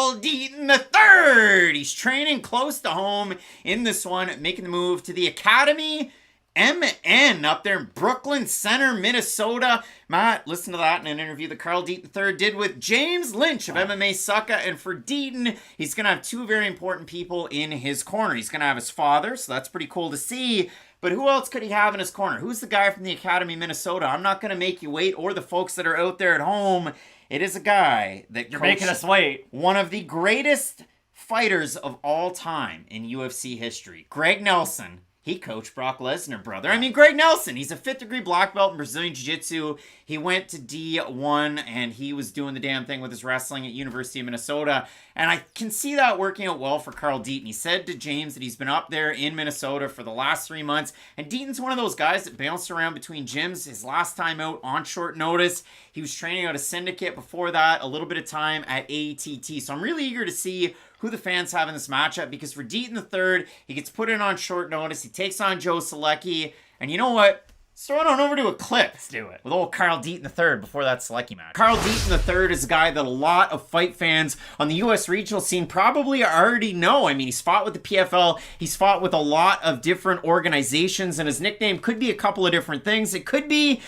Carl Deaton III. He's training close to home in this one, making the move to the Academy MN up there in Brooklyn Center, Minnesota. Matt, listen to that in an interview that Carl Deaton III did with James Lynch of MMA Sucka. And for Deaton, he's going to have two very important people in his corner. He's going to have his father, so that's pretty cool to see. But who else could he have in his corner? Who's the guy from the Academy, Minnesota? I'm not going to make you wait, or the folks that are out there at home. It is a guy that You're making us wait. One of the greatest fighters of all time in UFC history. Greg Nelson. He coached Brock Lesnar, brother. I mean, Greg Nelson, he's a 5th degree black belt in Brazilian Jiu-Jitsu. He went to D1, and he was doing the damn thing with his wrestling at University of Minnesota. And I can see that working out well for Carl Deaton. He said to James that he's been up there in Minnesota for the last 3 months. And Deaton's one of those guys that bounced around between gyms. His last time out on short notice, he was training out of Syndicate. Before that, a little bit of time at ATT. So I'm really eager to see who the fans have in this matchup, because for Deaton III, he gets put in on short notice. He takes on Joe Selecki, and you know what? Let's throw it on over to a clip. Let's do it. With old Carl Deaton III before that Selecki match. Carl Deaton III is a guy that a lot of fight fans on the U.S. regional scene probably already know. I mean, he's fought with the PFL. He's fought with a lot of different organizations, and his nickname could be a couple of different things. It could be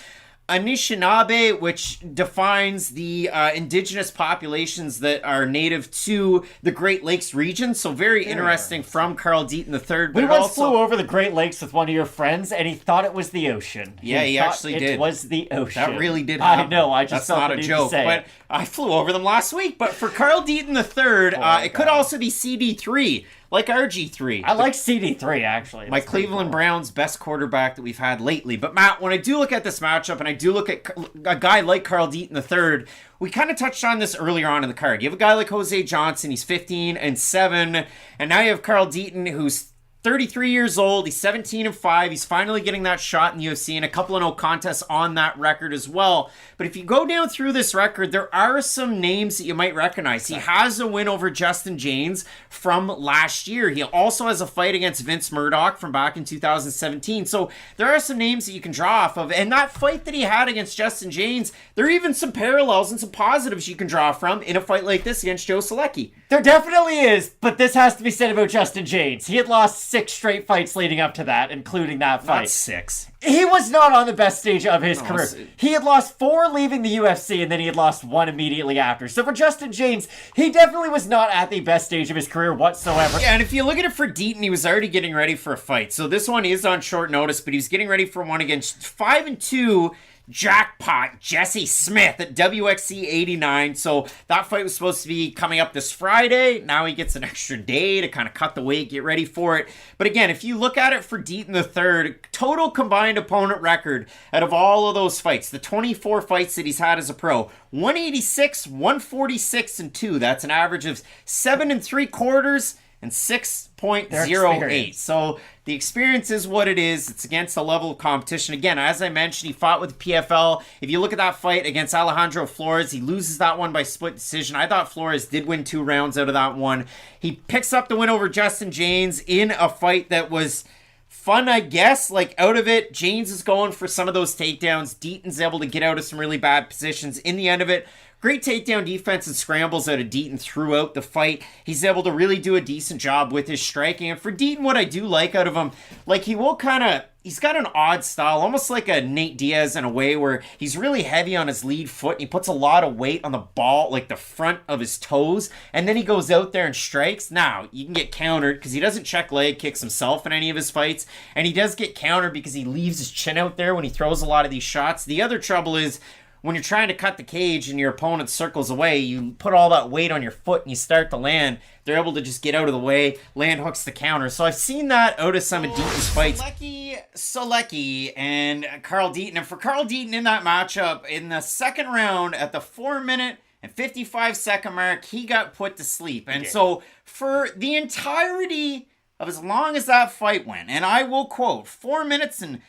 Anishinaabe, which defines the indigenous populations that are native to the Great Lakes region. So very interesting from Carl Deaton III. But we once flew over the Great Lakes with one of your friends, and he thought it was the ocean. Yeah, he actually did. It was the ocean. That really did happen. I know. I just That's not a joke. But I flew over them last week. But for Carl Deaton III, it could also be CD3. Like RG3. I like CD3, actually. My Cleveland Browns' best quarterback that we've had lately. But Matt, when I do look at this matchup, and I do look at a guy like Carl Deaton III, we kind of touched on this earlier on in the card. You have a guy like Jose Johnson, he's 15-7, and now you have Carl Deaton, who's 33 years old. He's 17-5. He's finally getting that shot in the UFC, and a couple of no contests on that record as well. But if you go down through this record, there are some names that you might recognize. He has a win over Justin James from last year. He also has a fight against Vince Murdoch from back in 2017. So there are some names that you can draw off of. And that fight that he had against Justin James, there are even some parallels and some positives you can draw from in a fight like this against Joe Selecki. There definitely is, but this has to be said about Justin James. He had lost 6 straight fights leading up to that, including that fight. Not 6. He was not on the best stage of his career. He had lost 4 leaving the UFC, and then he had lost 1 immediately after. So for Justin James, he definitely was not at the best stage of his career whatsoever. Yeah, and if you look at it for Deaton, he was already getting ready for a fight. So this one is on short notice, but he was getting ready for one against 5-2 jackpot Jesse Smith at WXC 89. So that fight was supposed to be coming up this Friday. Now he gets an extra day to kind of cut the weight, get ready for it. But again, if you look at it for Deaton III, total combined opponent record out of all of those fights, the 24 fights that he's had as a pro, 186, 146, and 2. That's an average of 7 3/4 and 6.08. So the experience is what it is. It's against a level of competition. Again, as I mentioned, he fought with PFL. If you look at that fight against Alejandro Flores, he loses that one by split decision. I thought Flores did win 2 rounds out of that one. He picks up the win over Justin James in a fight that was fun, I guess. Like, out of it, James is going for some of those takedowns. Deaton's able to get out of some really bad positions. In the end of it, great takedown defense and scrambles out of Deaton throughout the fight. He's able to really do a decent job with his striking. And for Deaton, what I do like out of him, like, he will kind of, he's got an odd style, almost like a Nate Diaz in a way, where he's really heavy on his lead foot. And he puts a lot of weight on the ball, like the front of his toes. And then he goes out there and strikes. Now, you can get countered because he doesn't check leg kicks himself in any of his fights. And he does get countered because he leaves his chin out there when he throws a lot of these shots. The other trouble is, when you're trying to cut the cage and your opponent circles away, you put all that weight on your foot and you start to land. They're able to just get out of the way, land hooks the counter. So I've seen that out of some of Deaton's fights. Selecki and Carl Deaton. And for Carl Deaton in that matchup, in the second round at the 4-minute and 55-second mark, he got put to sleep. And so for the entirety of as long as that fight went, and I will quote, 4 minutes and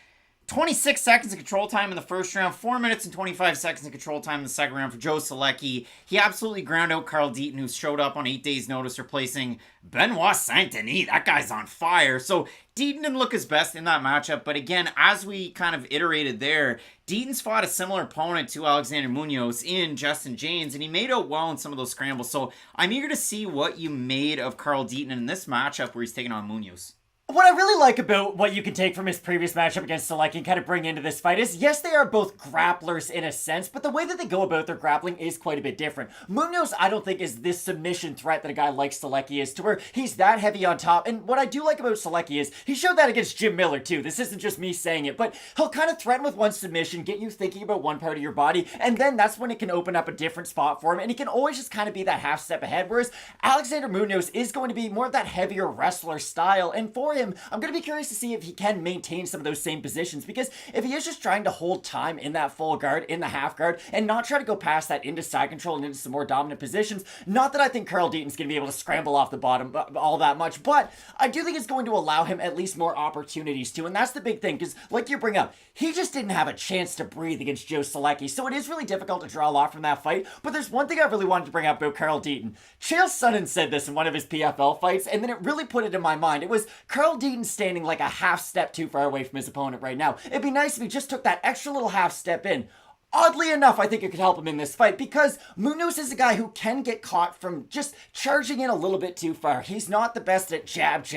26 seconds of control time in the first round, 4 minutes and 25 seconds of control time in the second round for Joe Solecki. He absolutely ground out Carl Deaton, who showed up on 8 days' notice, replacing Benoit Saint-Denis. That guy's on fire. So Deaton didn't look his best in that matchup, but again, as we kind of iterated there, Deaton's fought a similar opponent to Alexander Munoz in Justin James, and he made out well in some of those scrambles. So I'm eager to see what you made of Carl Deaton in this matchup where he's taking on Munoz. What I really like about what you can take from his previous matchup against Solecki and kind of bring into this fight is, yes, they are both grapplers in a sense, but the way that they go about their grappling is quite a bit different. Munoz, I don't think, is this submission threat that a guy like Solecki is, to where he's that heavy on top. And what I do like about Solecki is, he showed that against Jim Miller, too. This isn't just me saying it, but he'll kind of threaten with one submission, get you thinking about one part of your body, and then that's when it can open up a different spot for him, and he can always just kind of be that half step ahead, whereas Alexander Munoz is going to be more of that heavier wrestler style, and for him, I'm going to be curious to see if he can maintain some of those same positions, because if he is just trying to hold time in that full guard, in the half guard, and not try to go past that into side control and into some more dominant positions, not that I think Carl Deaton's going to be able to scramble off the bottom all that much, but I do think it's going to allow him at least more opportunities to, and that's the big thing, because like you bring up, he just didn't have a chance to breathe against Joe Solecki, so it is really difficult to draw a lot from that fight, but there's one thing I really wanted to bring up about Carl Deaton. Chael Sonnen said this in one of his PFL fights, and then it really put it in my mind. It was Carl Deaton standing like a half step too far away from his opponent right now. It'd be nice if he just took that extra little half step in. Oddly enough, I think it could help him in this fight, because Munoz is a guy who can get caught from just charging in a little bit too far. He's not the best at jab,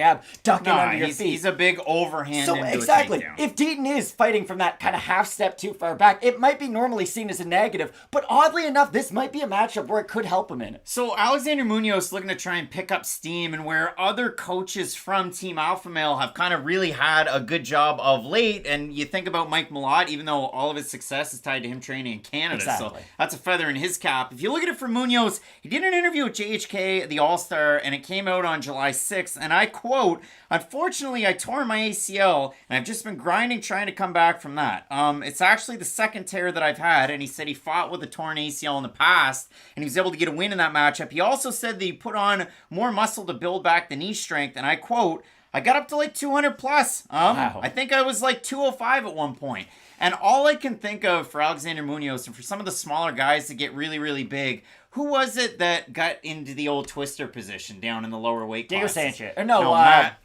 ducking under your feet. He's a big overhand so into exactly, a takedown. If Deaton is fighting from that kind of half step too far back, it might be normally seen as a negative, but oddly enough, this might be a matchup where it could help him in it. So Alexander Munoz looking to try and pick up steam, and where other coaches from Team Alpha Male have kind of really had a good job of late, and you think about Mike Malott, even though all of his success is tied to him training in Canada. Exactly. So that's a feather in his cap. If you look at it for Munoz, he did an interview with JHK, the All-Star, and it came out on July 6th, and I quote, "Unfortunately, I tore my ACL, and I've just been grinding trying to come back from that. It's actually the second tear that I've had," and he said he fought with a torn ACL in the past, and he was able to get a win in that matchup. He also said that he put on more muscle to build back the knee strength, and I quote, "I got up to like 200 plus. Wow. I think I was like 205 at one point." And all I can think of for Alexander Munoz and for some of the smaller guys that get really, really big, who was it that got into the old twister position down in the lower weight class? Diego Sanchez. Matt.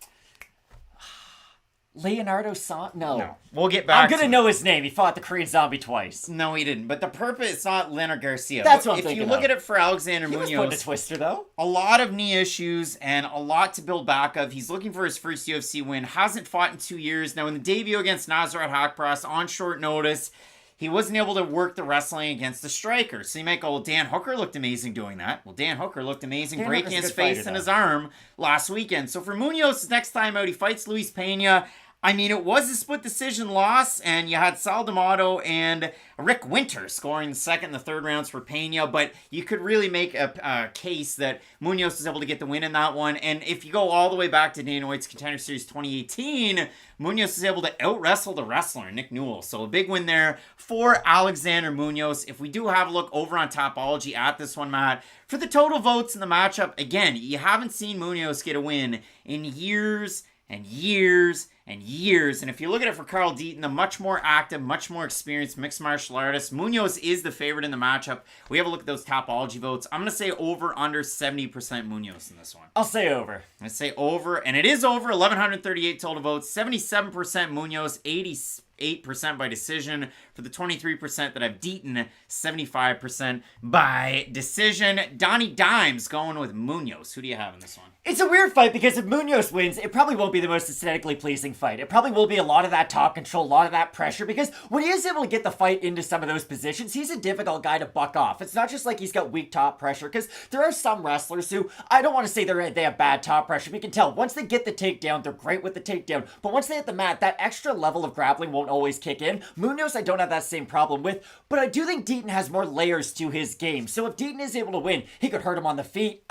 Leonardo No. We'll get back I'm going to know his name. He fought the Korean Zombie twice. No, he didn't. But the purpose, it's not Leonard Garcia. That's what I'm thinking If you look at it for Alexander Munoz, he was putting a twister, though. A lot of knee issues and a lot to build back of. He's looking for his first UFC win. Hasn't fought in 2 years. Now, in the debut against Nasrat Haqparast on short notice, he wasn't able to work the wrestling against the striker. So you might go, well, Dan Hooker looked amazing doing that. Well, Dan Hooker looked amazing breaking his face and his arm last weekend. So for Munoz, next time out, he fights Luis Pena. I mean, it was a split decision loss, and you had Sal D'Amato and Rick Winter scoring the second and the third rounds for Pena, but you could really make a case that Munoz was able to get the win in that one. And if you go all the way back to Dana White's Contender Series 2018, Munoz was able to out-wrestle the wrestler, Nick Newell. So a big win there for Alexander Munoz. If we do have a look over on Topology at this one, Matt, for the total votes in the matchup, again, you haven't seen Munoz get a win in years and years and years. And if you look at it for Carl Deaton, the much more active, much more experienced mixed martial artist, Munoz is the favorite in the matchup. We have a look at those Topology votes. I'm going to say over under 70% Munoz in this one. I'll say over. I say over, and it is over. 1,138 total votes. 77% Munoz, 88% by decision. For the 23% that have Deaton, 75% by decision. Donnie Dimes going with Munoz. Who do you have in this one? It's a weird fight because if Munoz wins, it probably won't be the most aesthetically pleasing fight. It probably will be a lot of that top control, a lot of that pressure, because when he is able to get the fight into some of those positions, he's a difficult guy to buck off. It's not just like he's got weak top pressure, because there are some wrestlers who, I don't want to say they have bad top pressure, but you can tell, once they get the takedown, they're great with the takedown, but once they hit the mat, that extra level of grappling won't always kick in. Munoz, I don't have that same problem with, but I do think Deaton has more layers to his game, so if Deaton is able to win, he could hurt him on the feet.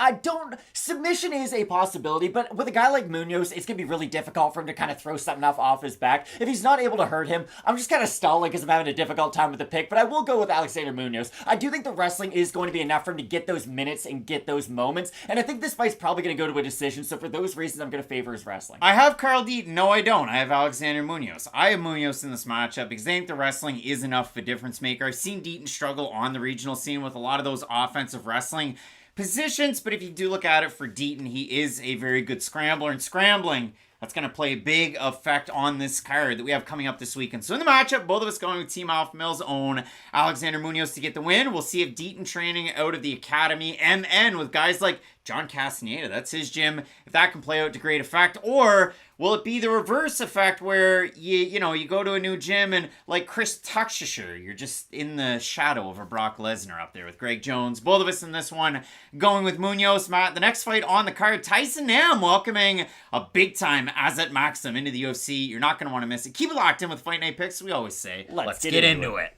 Submission is a possibility, but with a guy like Munoz, it's going to be really difficult for him to kind of throw something off his back. If he's not able to hurt him, I'm just kind of stalling because I'm having a difficult time with the pick, but I will go with Alexander Munoz. I do think the wrestling is going to be enough for him to get those minutes and get those moments, and I think this fight's probably going to go to a decision, so for those reasons, I'm going to favor his wrestling. I have Carl Deaton. No, I don't. I have Alexander Munoz. I have Munoz in this matchup because I think the wrestling is enough of a difference maker. I've seen Deaton struggle on the regional scene with a lot of those offensive wrestling positions, but if you do look at it for Deaton, he is a very good scrambler, and scrambling, that's going to play a big effect on this card that we have coming up this weekend. So in the matchup, both of us going with Team Alpha Male's own Alexander Munoz to get the win. We'll see if Deaton training out of the academy, MN, with guys like John Castaneda, that's his gym, if that can play out to great effect, or will it be the reverse effect where you go to a new gym and like Chris Tuxisher, you're just in the shadow of a Brock Lesnar up there with Greg Jones. Both of us in this one going with Munoz. Matt, the next fight on the card, Tyson Nam welcoming a big-time Azat Maksum into the UFC. You're not going to want to miss it. Keep it locked in with Fight Night Picks, we always say. Let's get into it.